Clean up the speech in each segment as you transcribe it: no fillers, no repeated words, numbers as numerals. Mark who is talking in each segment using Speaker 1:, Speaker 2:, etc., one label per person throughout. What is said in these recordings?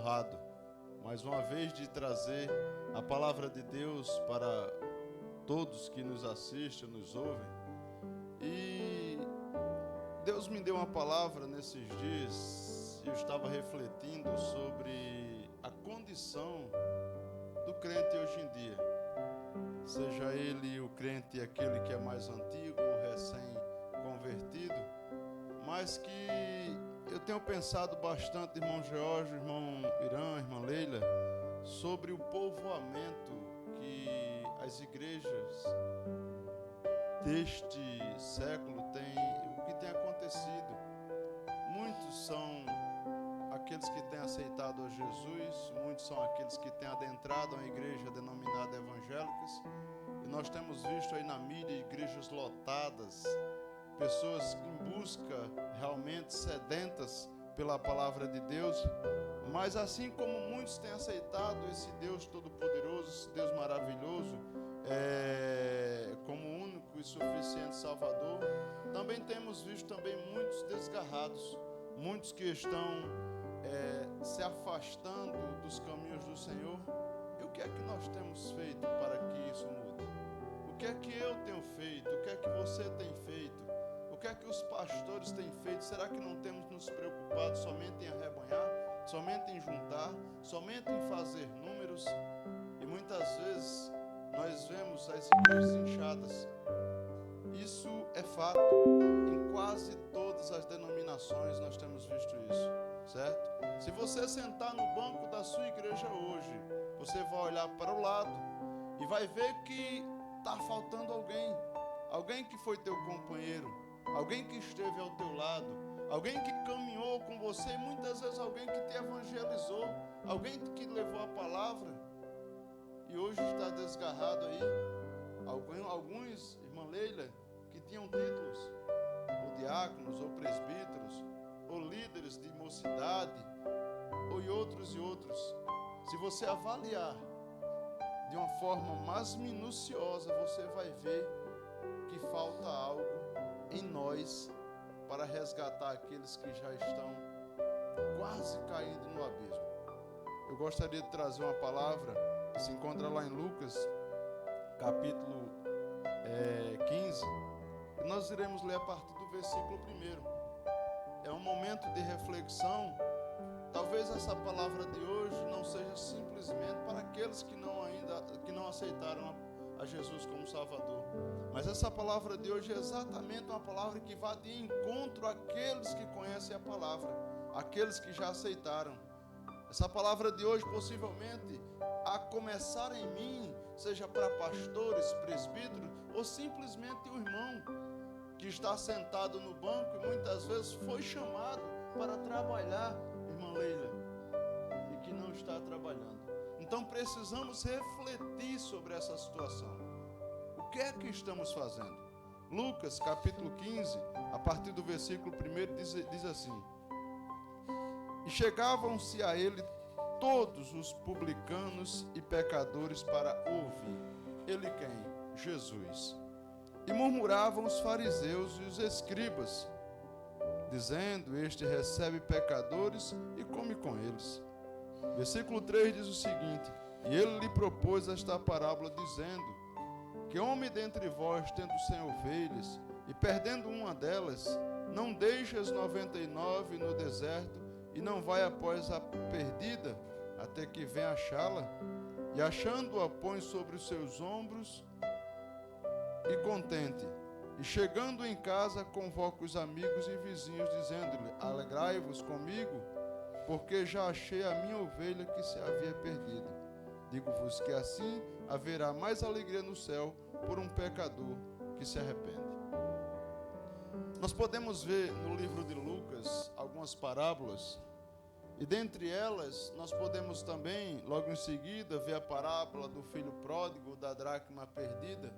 Speaker 1: honrado, mais uma vez, de trazer a palavra de Deus para todos que nos assistem, nos ouvem. E Deus me deu uma palavra nesses dias, eu estava refletindo sobre a condição do crente hoje em dia. Seja ele o crente aquele que é mais antigo ou recém-convertido, mas que eu tenho pensado bastante, irmão George, irmão Irã, irmã Leila, sobre o povoamento que as igrejas deste século têm, o que tem acontecido. Muitos são aqueles que têm aceitado a Jesus, muitos são aqueles que têm adentrado a igreja denominada evangélicas, e nós temos visto aí na mídia igrejas lotadas, pessoas em busca realmente sedentas pela palavra de Deus, mas assim como muitos têm aceitado esse Deus todo-poderoso, esse Deus maravilhoso, como único e suficiente Salvador, também temos visto também muitos desgarrados, muitos que estão se afastando dos caminhos do Senhor. E o que é que nós temos feito para que isso mude? O que é que eu tenho feito? O que é que você tem feito? O que é que os pastores têm feito? Será que não temos nos preocupado somente em arrebanhar, somente em juntar, somente em fazer números? E muitas vezes nós vemos as igrejas inchadas. Isso é fato. Em quase todas as denominações nós temos visto isso, certo? Se você sentar no banco da sua igreja hoje, você vai olhar para o lado e vai ver que está faltando alguém que foi teu companheiro, alguém que esteve ao teu lado, alguém que caminhou com você e muitas vezes alguém que te evangelizou, alguém que levou a palavra e hoje está desgarrado aí. Alguns, irmã Leila, que tinham títulos, ou diáconos, ou presbíteros, ou líderes de mocidade, ou e outros. Se você avaliar de uma forma mais minuciosa, você vai ver que falta algo em nós para resgatar aqueles que já estão quase caindo no abismo. Eu gostaria de trazer uma palavra que se encontra lá em Lucas, capítulo 15, e nós iremos ler a partir do versículo 1. É um momento de reflexão. Talvez essa palavra de hoje não seja simplesmente para aqueles que não aceitaram a Jesus como Salvador, mas essa palavra de hoje é exatamente uma palavra que vai de encontro àqueles que conhecem a palavra, aqueles que já aceitaram. Essa palavra de hoje, possivelmente, a começar em mim, seja para pastores, presbíteros, ou simplesmente o irmão que está sentado no banco e muitas vezes foi chamado para trabalhar, irmã Leila, e que não está trabalhando. Então precisamos refletir sobre essa situação. O que é que estamos fazendo? Lucas capítulo 15, a partir do versículo 1, diz assim: E chegavam-se a ele todos os publicanos e pecadores para ouvir. Ele quem? Jesus. E murmuravam os fariseus e os escribas, dizendo: Este recebe pecadores e come com eles. Versículo 3 diz o seguinte: E ele lhe propôs esta parábola, dizendo: Que homem dentre vós, tendo 100 ovelhas, e perdendo uma delas, não deixa as 99 no deserto, e não vai após a perdida, até que venha achá-la? E achando-a, põe sobre os seus ombros, e contente. E chegando em casa, convoca os amigos e vizinhos, dizendo-lhe: Alegrai-vos comigo, porque já achei a minha ovelha que se havia perdido. Digo-vos que assim haverá mais alegria no céu por um pecador que se arrepende. Nós podemos ver no livro de Lucas algumas parábolas, e dentre elas nós podemos também, logo em seguida, ver a parábola do filho pródigo, da dracma perdida.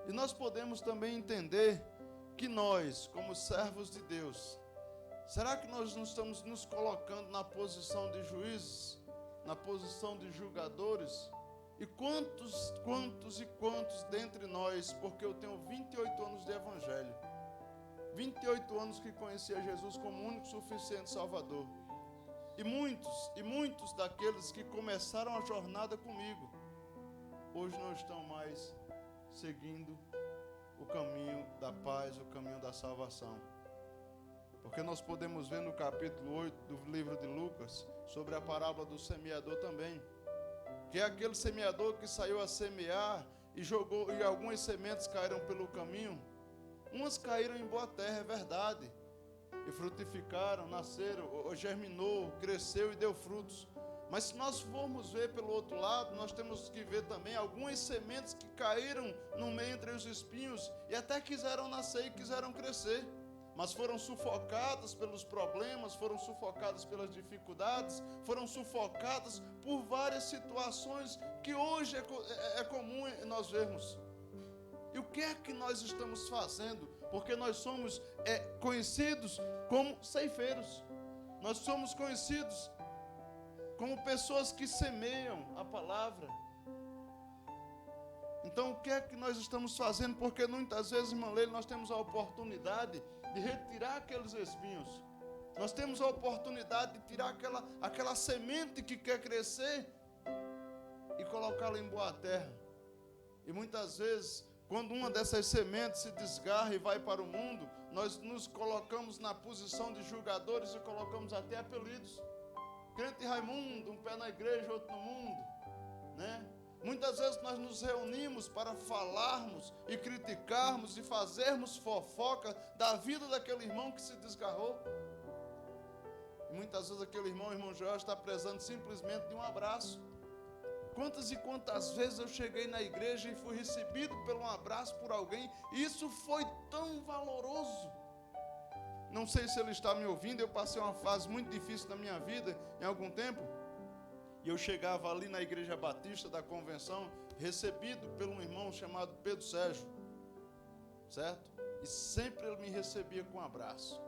Speaker 1: E nós podemos também entender que nós, como servos de Deus, será que nós não estamos nos colocando na posição de juízes, na posição de julgadores? E quantos dentre nós, porque eu tenho 28 anos de evangelho, 28 anos que conheci a Jesus como único suficiente Salvador, E muitos daqueles que começaram a jornada comigo, hoje não estão mais seguindo o caminho da paz, o caminho da salvação. Porque nós podemos ver no capítulo 8 do livro de Lucas, sobre a parábola do semeador também, que é aquele semeador que saiu a semear e jogou, e algumas sementes caíram pelo caminho. Umas caíram em boa terra, é verdade, e frutificaram, nasceram, germinou, cresceu e deu frutos. Mas se nós formos ver pelo outro lado, nós temos que ver também algumas sementes que caíram no meio entre os espinhos e até quiseram nascer e quiseram crescer, mas foram sufocadas pelos problemas, foram sufocadas pelas dificuldades, foram sufocadas por várias situações que hoje é comum nós vermos. E o que é que nós estamos fazendo? Porque nós somos conhecidos como ceifeiros. Nós somos conhecidos como pessoas que semeiam a palavra. Então, o que é que nós estamos fazendo? Porque muitas vezes, irmão Leila, nós temos a oportunidade de retirar aqueles espinhos. Nós temos a oportunidade de tirar aquela semente que quer crescer e colocá-la em boa terra. E muitas vezes, quando uma dessas sementes se desgarra e vai para o mundo, nós nos colocamos na posição de julgadores e colocamos até apelidos. Crente Raimundo, um pé na igreja, outro no mundo, né? Muitas vezes nós nos reunimos para falarmos e criticarmos e fazermos fofoca da vida daquele irmão que se desgarrou. E muitas vezes aquele irmão Jorge, está precisando simplesmente de um abraço. Quantas e quantas vezes eu cheguei na igreja e fui recebido por um abraço por alguém, e isso foi tão valoroso. Não sei se ele está me ouvindo, eu passei uma fase muito difícil na minha vida, em algum tempo, e eu chegava ali na Igreja Batista da Convenção, recebido por um irmão chamado Pedro Sérgio, certo? E sempre ele me recebia com um abraço.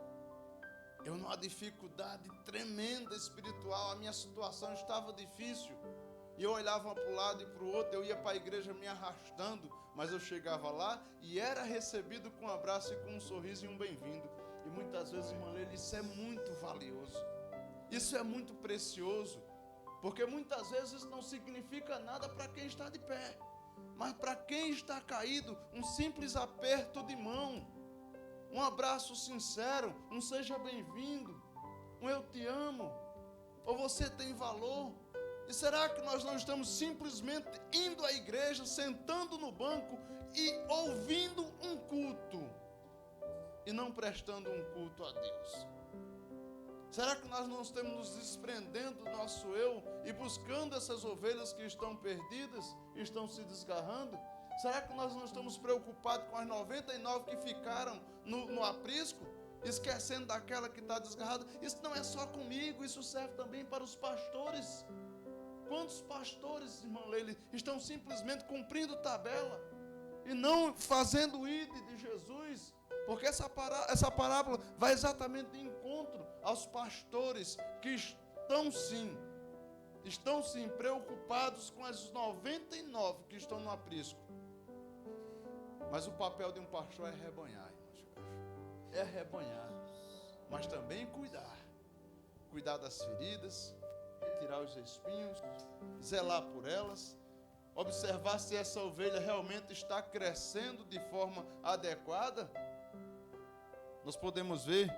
Speaker 1: Eu numa dificuldade tremenda espiritual, a minha situação estava difícil, e eu olhava para um lado e para o outro, eu ia para a igreja me arrastando, mas eu chegava lá e era recebido com um abraço e com um sorriso e um bem-vindo. E muitas vezes, irmão Leila, isso é muito valioso, isso é muito precioso, porque muitas vezes isso não significa nada para quem está de pé, mas para quem está caído, um simples aperto de mão, um abraço sincero, um seja bem-vindo, um eu te amo, ou você tem valor. E será que nós não estamos simplesmente indo à igreja, sentando no banco e ouvindo um culto e não prestando um culto a Deus? Será que nós não estamos nos desprendendo do nosso eu e buscando essas ovelhas que estão perdidas, estão se desgarrando? Será que nós não estamos preocupados com as 99 que ficaram no aprisco, esquecendo daquela que está desgarrada? Isso não é só comigo, isso serve também para os pastores. Quantos pastores, irmão Leila, estão simplesmente cumprindo tabela e não fazendo o ide de Jesus? Porque essa parábola vai exatamente de encontro aos pastores que estão sim preocupados com as 99 que estão no aprisco. Mas o papel de um pastor é rebanhar, irmãos, é rebanhar, mas também cuidar das feridas, retirar os espinhos, zelar por elas, observar se essa ovelha realmente está crescendo de forma adequada. Nós podemos ver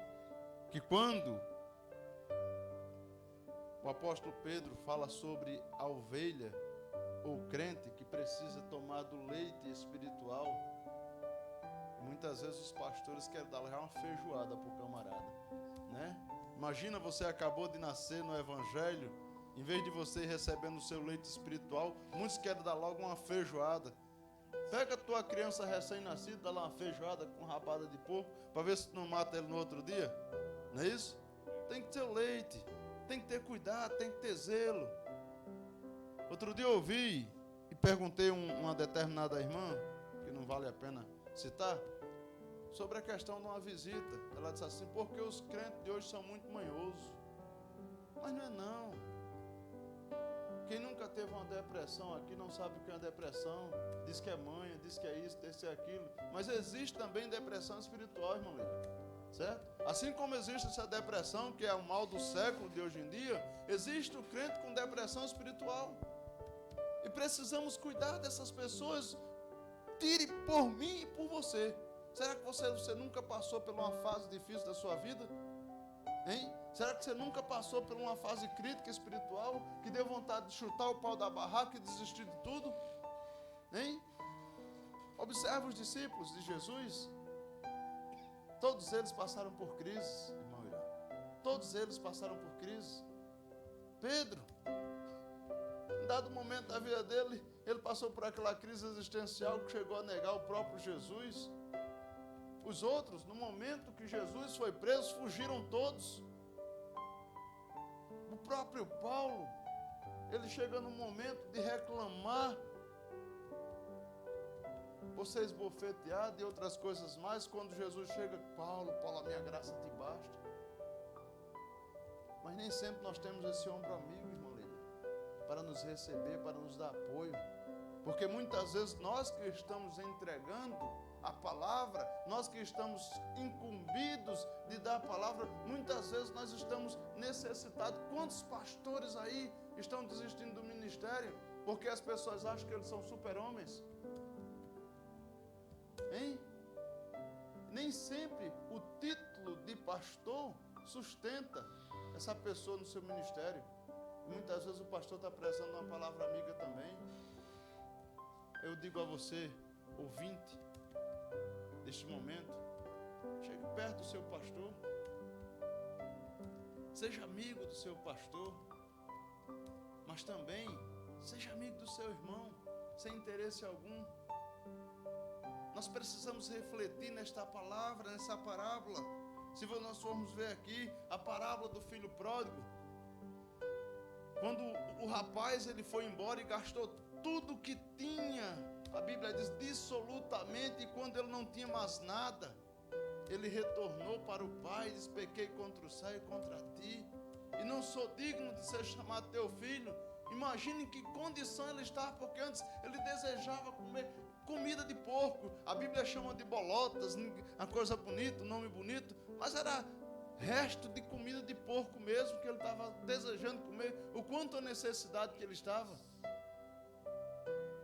Speaker 1: que quando o apóstolo Pedro fala sobre a ovelha ou crente que precisa tomar do leite espiritual, muitas vezes os pastores querem dar uma feijoada para o camarada, né? Imagina, você acabou de nascer no Evangelho, em vez de você ir recebendo o seu leite espiritual, muitos querem dar logo uma feijoada. Pega a tua criança recém-nascida, dá lá uma feijoada com rabada de porco, para ver se tu não mata ele no outro dia. Não é isso? Tem que ter o leite, tem que ter cuidado, tem que ter zelo. Outro dia eu ouvi e perguntei a uma determinada irmã, que não vale a pena citar, sobre a questão de uma visita. Ela disse assim: porque os crentes de hoje são muito manhosos. Mas não é não. Quem nunca teve uma depressão aqui não sabe o que é depressão. Diz que é manha, diz que é isso, diz que é aquilo. Mas existe também depressão espiritual, irmão Leila, certo? Assim como existe essa depressão, que é o mal do século de hoje em dia, existe o crente com depressão espiritual. E precisamos cuidar dessas pessoas. Tire por mim e por você. Será que você nunca passou por uma fase difícil da sua vida? Hein? Será que você nunca passou por uma fase crítica espiritual, que deu vontade de chutar o pau da barraca e desistir de tudo? Hein? Observe os discípulos de Jesus. Todos eles passaram por crises, irmão Irã. Todos eles passaram por crises. Pedro, em dado momento da vida dele, ele passou por aquela crise existencial que chegou a negar o próprio Jesus. Os outros, no momento que Jesus foi preso, fugiram todos. O próprio Paulo, ele chega no momento de reclamar, por ser esbofeteado e outras coisas mais. Quando Jesus chega, Paulo, a minha graça te basta. Mas nem sempre nós temos esse ombro amigo, irmão Líder, para nos receber, para nos dar apoio. Porque muitas vezes nós que estamos entregando a palavra, nós que estamos incumbidos de dar a palavra, muitas vezes nós estamos necessitados. Quantos pastores aí estão desistindo do ministério porque as pessoas acham que eles são super-homens? Hein? Nem sempre o título de pastor sustenta essa pessoa no seu ministério. E muitas vezes o pastor está prezando uma palavra amiga também. Eu digo a você, ouvinte deste momento, chegue perto do seu pastor, seja amigo do seu pastor, mas também seja amigo do seu irmão, sem interesse algum. Nós precisamos refletir nesta palavra, nessa parábola. Se nós formos ver aqui a parábola do filho pródigo, quando o rapaz ele foi embora e gastou tudo que tinha, a Bíblia diz dissolutamente, e quando ele não tinha mais nada, ele retornou para o pai e disse: pequei contra o céu e contra ti, e não sou digno de ser chamado teu filho. Imagine em que condição ele estava, porque antes ele desejava comer comida de porco. A Bíblia chama de bolotas, uma coisa bonita, um nome bonito, mas era resto de comida de porco mesmo, que ele estava desejando comer. O quanto a necessidade que ele estava.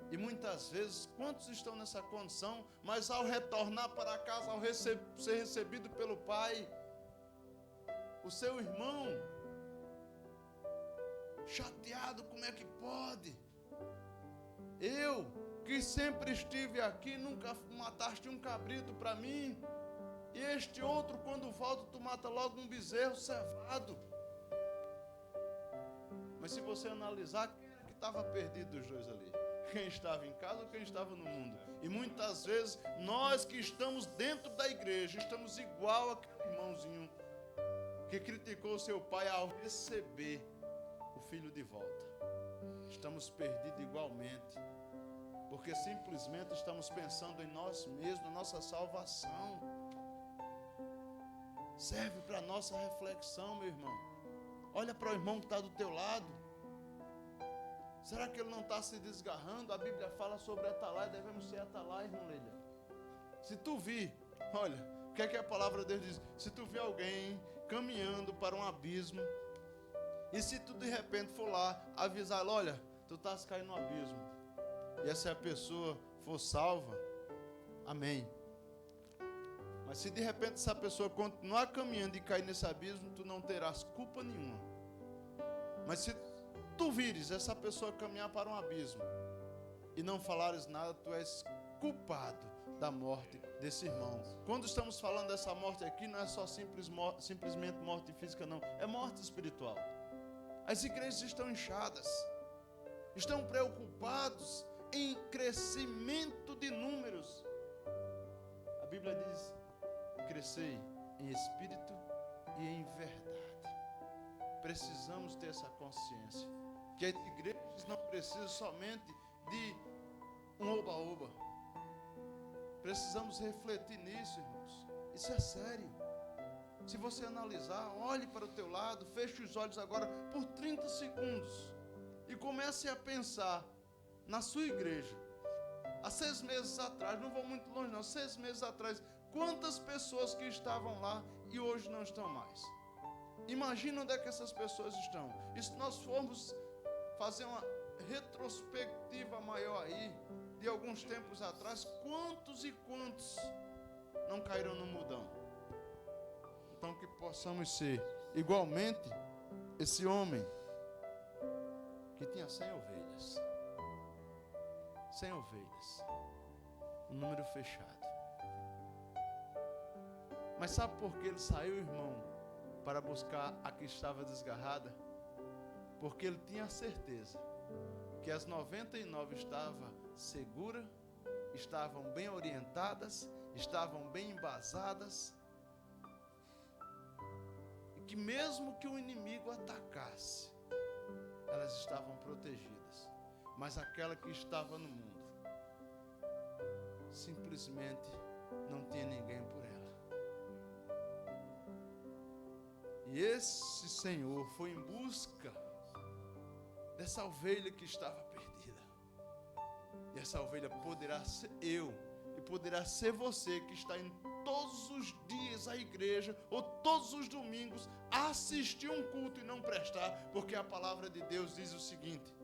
Speaker 1: E muitas vezes, quantos estão nessa condição, mas ao retornar para casa, ao ser recebido pelo pai, o seu irmão, chateado, como é que pode? Eu, que sempre estive aqui, nunca mataste um cabrito para mim, e este outro, quando volta, tu mata logo um bezerro cevado. Mas se você analisar, quem era que estava perdido dos dois ali? Quem estava em casa ou quem estava no mundo? E muitas vezes, nós que estamos dentro da igreja, estamos igual aquele irmãozinho que criticou o seu pai ao receber o filho de volta. Estamos perdidos igualmente, porque simplesmente estamos pensando em nós mesmos, na nossa salvação. Serve para nossa reflexão, meu irmão. Olha para o irmão que está do teu lado. Será que ele não está se desgarrando? A Bíblia fala sobre atalaia, devemos ser atalaia, irmão Leila. Se tu vir, olha, o que é que a palavra de Deus diz? Se tu vir alguém caminhando para um abismo, e se tu de repente for lá avisar, olha, tu estás caindo no abismo, e essa pessoa for salva, amém. Mas se de repente essa pessoa continuar caminhando e cair nesse abismo, tu não terás culpa nenhuma. Mas se tu vires essa pessoa caminhar para um abismo e não falares nada, tu és culpado da morte desse irmão. Quando estamos falando dessa morte aqui, não é só simplesmente morte física, não. É morte espiritual. As igrejas estão inchadas, estão preocupados em crescimento de números. A Bíblia diz: crescei em espírito e em verdade. Precisamos ter essa consciência, que as igrejas não precisam somente de um oba-oba. Precisamos refletir nisso, irmãos. Isso é sério. Se você analisar, olhe para o teu lado, feche os olhos agora por 30 segundos e comece a pensar na sua igreja. Há 6 meses atrás, não vou muito longe não, 6 meses atrás, quantas pessoas que estavam lá e hoje não estão mais. Imagina onde é que essas pessoas estão. E se nós formos fazer uma retrospectiva maior aí, de alguns tempos atrás, quantos e quantos não caíram no mundão? Então que possamos ser igualmente esse homem que tinha 100 ovelhas. 100 ovelhas. Um número fechado. Mas sabe por que ele saiu, irmão, para buscar a que estava desgarrada? Porque ele tinha certeza que as 99 estavam seguras, estavam bem orientadas, estavam bem embasadas, e que mesmo que o inimigo atacasse, elas estavam protegidas. Mas aquela que estava no mundo, simplesmente não tinha ninguém por ela. E esse Senhor foi em busca dessa ovelha que estava perdida. E essa ovelha poderá ser eu, e poderá ser você que está indo todos os dias à igreja, ou todos os domingos, assistir um culto e não prestar, porque a palavra de Deus diz o seguinte: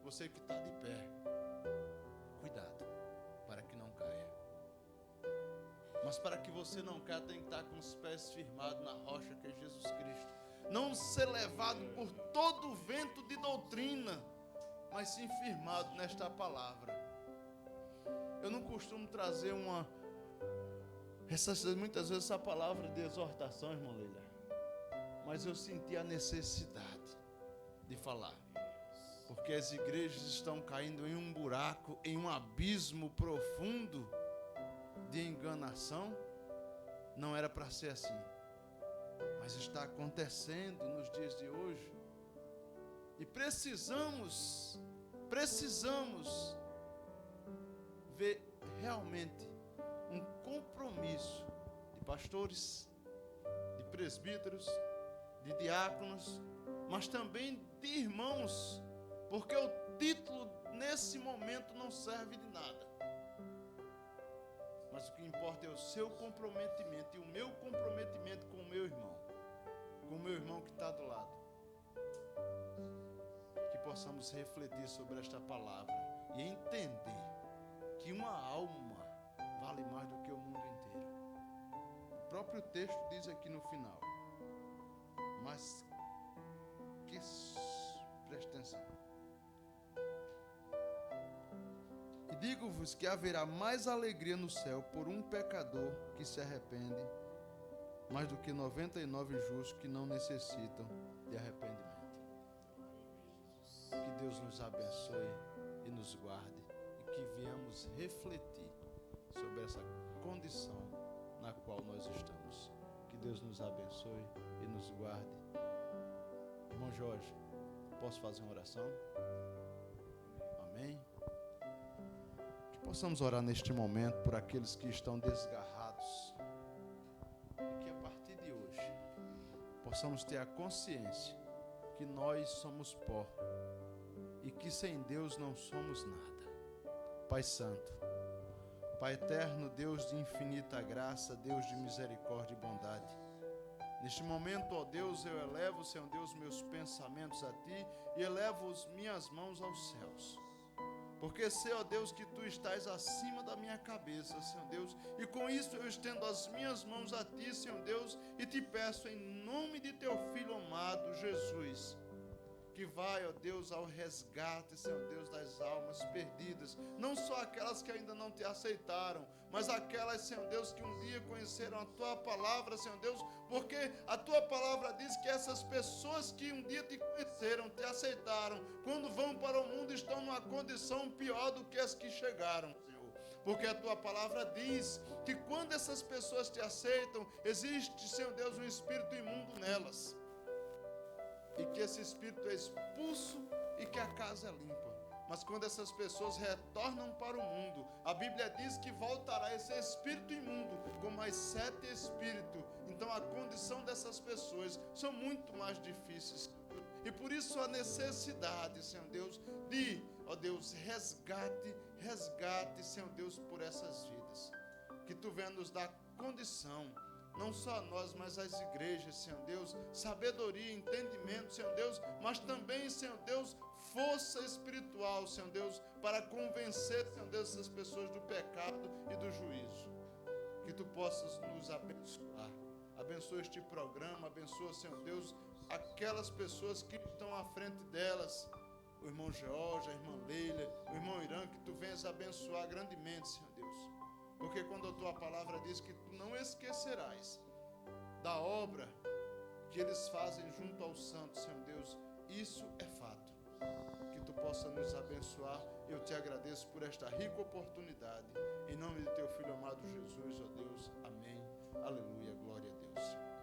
Speaker 1: você que está de pé, cuidado, para que não caia. Mas para que você não caia, tem que estar com os pés firmados na rocha que é Jesus Cristo. Não ser levado por todo o vento de doutrina, mas sim firmado nesta palavra. Eu não costumo trazer muitas vezes essa palavra de exortação, irmão Leila, mas eu senti a necessidade de falar, porque as igrejas estão caindo em um buraco, em um abismo profundo de enganação. Não era para ser assim, mas está acontecendo nos dias de hoje, e precisamos ver realmente um compromisso de pastores, de presbíteros, de diáconos, mas também de irmãos, porque o título nesse momento não serve de nada. Mas o que importa é o seu comprometimento e o meu comprometimento com o meu irmão que está do lado. Que possamos refletir sobre esta palavra e entender que uma alma vale mais do que o mundo inteiro. O próprio texto diz aqui no final, mas que preste atenção. E digo-vos que haverá mais alegria no céu por um pecador que se arrepende, mais do que 99 justos que não necessitam de arrependimento. Que Deus nos abençoe e nos guarde, e que venhamos refletir sobre essa condição na qual nós estamos. Que Deus nos abençoe e nos guarde. Irmão Jorge, posso fazer uma oração? Amém? Que possamos orar neste momento por aqueles que estão desgarrados, e que a partir de hoje possamos ter a consciência que nós somos pó e que sem Deus não somos nada. Pai Santo, Pai Eterno, Deus de infinita graça, Deus de misericórdia e bondade, neste momento, ó Deus, eu elevo, Senhor Deus, meus pensamentos a Ti e elevo as minhas mãos aos céus. Porque sei, ó Deus, que Tu estás acima da minha cabeça, Senhor Deus, e com isso eu estendo as minhas mãos a Ti, Senhor Deus, e Te peço em nome de Teu Filho amado, Jesus, que vai, ó Deus, ao resgate, Senhor Deus, das almas perdidas, não só aquelas que ainda não Te aceitaram, mas aquelas, Senhor Deus, que um dia conheceram a Tua palavra, Senhor Deus, porque a Tua palavra diz que essas pessoas que um dia Te conheceram, Te aceitaram, quando vão para o mundo estão numa condição pior do que as que chegaram, Senhor. Porque a Tua palavra diz que quando essas pessoas Te aceitam, existe, Senhor Deus, um espírito imundo nelas, e que esse espírito é expulso e que a casa é limpa. Mas quando essas pessoas retornam para o mundo, a Bíblia diz que voltará esse espírito imundo com mais 7 espíritos. Então a condição dessas pessoas são muito mais difíceis. E por isso a necessidade, Senhor Deus, de, ó Deus, resgate, Senhor Deus, por essas vidas. Que Tu venha nos dar condição não só a nós, mas às igrejas, Senhor Deus, sabedoria, entendimento, Senhor Deus, mas também, Senhor Deus, força espiritual, Senhor Deus, para convencer, Senhor Deus, essas pessoas do pecado e do juízo. Que Tu possas nos abençoar. Abençoa este programa, abençoa, Senhor Deus, aquelas pessoas que estão à frente delas, o irmão George, a irmã Leila, o irmão Irã, que Tu venhas abençoar grandemente, Senhor Deus. Porque quando a Tua palavra diz que Tu não esquecerás da obra que eles fazem junto aos santos, Senhor Deus, isso é fato. Que Tu possa nos abençoar. Eu Te agradeço por esta rica oportunidade. Em nome de Teu Filho amado Jesus, ó Deus. Amém. Aleluia. Glória a Deus.